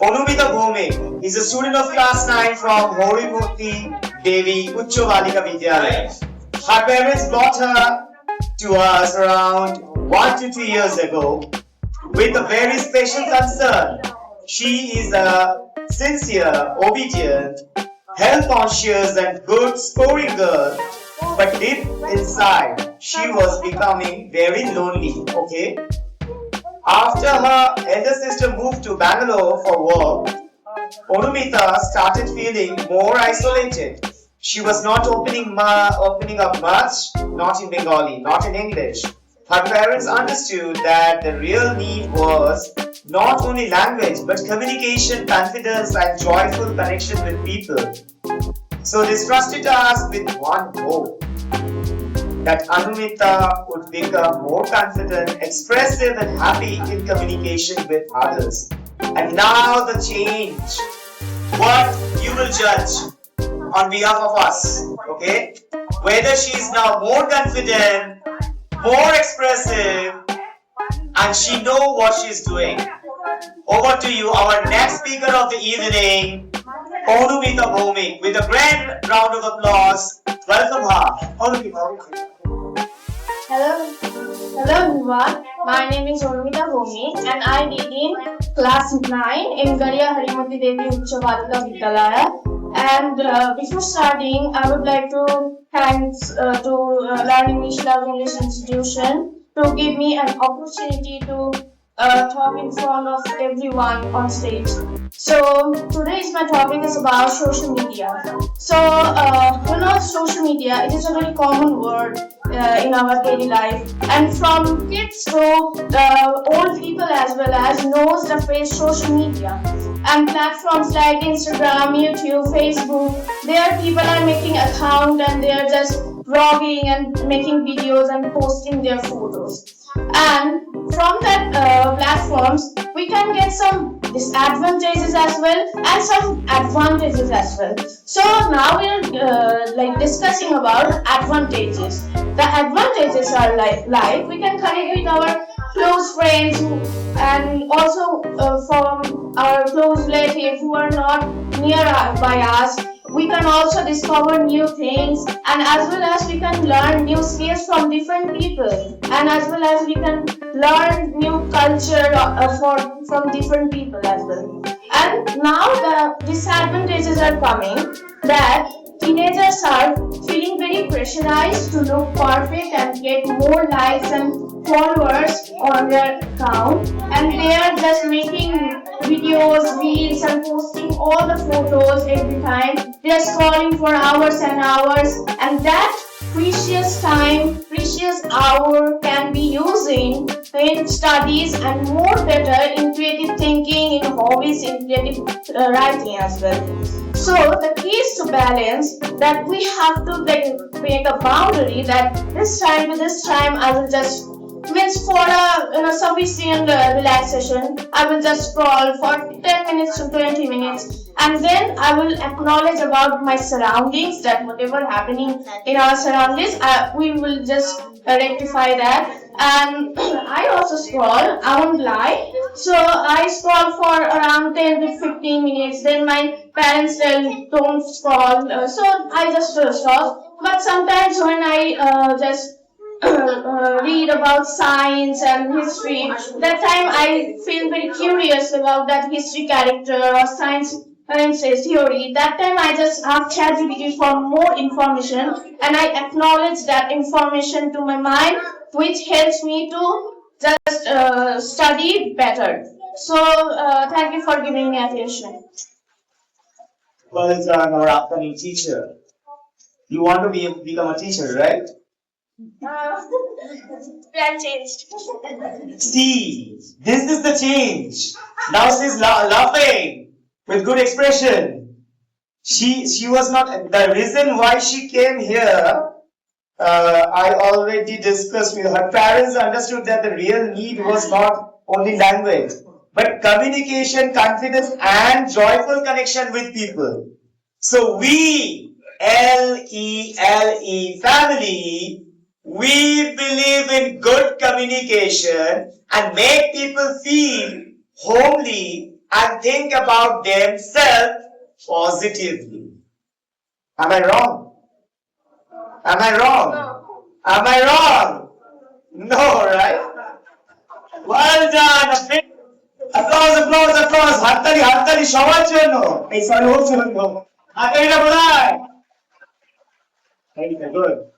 Onumita Bhome is a student of class 9 from Horimurthy Devi Uchcha Balika Vidyalaya. Her parents brought her to us around 1 to 2 years ago with a very special concern. She is a sincere, obedient, health conscious and good scoring girl, but deep inside she was becoming very lonely. Okay, after her elder sister moved to Bangalore for work, Onumita started feeling more isolated. She was not opening up much, not in Bengali, not in English. Her parents understood that the real need was not only language but communication, confidence, and joyful connection with people. So they trusted us with one hope, that Anumita would become more confident, expressive, and happy in communication with others. And now the change. What you will judge on behalf of us, okay? Whether she is now more confident, more expressive, and she know what she is doing. Over to you, our next speaker of the evening, Onumita Bhome, with a grand round of applause. Welcome her. Onumita. Hello everyone. My name is Onumita Bhome and I read in class 9 in Garia Harimurthy Devi Uchcha Balika Vidyalaya. And before starting, I would like to thanks to Learn English Love English Institution to give me an opportunity to talk in front of everyone on stage. So today's my topic is about social media. So social media, it is a very common word in our daily life, and from kids to old people as well as knows the phrase social media. And platforms like Instagram, YouTube, Facebook, there people are making account and they are just vlogging and making videos and posting their photos. And from that platforms, we can get some disadvantages as well and some advantages as well. So now we are discussing about advantages. The advantages are like we can connect with our close friends and also from our close relatives who are not near by us. We can also discover new things, and as well as we can learn new skills from different people, and as well as we can learn new culture from different people as well. And now the disadvantages are coming, that teenagers are feeling very pressurized to look perfect and get more likes and followers on their account, and they are just making videos, reels and posting all the photos every time. They are scrolling for hours and hours, and that precious time, precious hour can be using in studies and more better in creative thinking, in hobbies, in creative writing as well. So the key is to balance, that we have to make a boundary that this time to this time I will just means for a sufficient relaxation, I will just scroll for 10 minutes to 20 minutes, and then I will acknowledge about my surroundings, that whatever happening in our surroundings, we will just rectify that. And I also scroll, I won't lie. So I scroll for around 10 to 15 minutes. Then my parents tell don't scroll. So I just stop. But sometimes when I just read about science and history, that time I feel very curious about that history character or science theory. That time I just ask ChatGPT for more information, and I acknowledge that information to my mind, which helps me to just study better. So thank you for giving me attention. Well done, our upcoming teacher. You want to become a teacher, right? Plan changed. See, this is the change. Now she's laughing with good expression. She was not the reason why she came here. I already discussed with her parents. Understood that the real need was not only language, but communication, confidence, and joyful connection with people. So we, LELE family, we believe in good communication and make people feel homely and think about themselves positively. Am I wrong? Am I wrong? Am I wrong? No, right? Well done. A big applause, applause, applause. হাততালি, হাততালি সবার জন্য। এই sorry, ওর জন্য। হাততালিটা বোধহয়। Very good.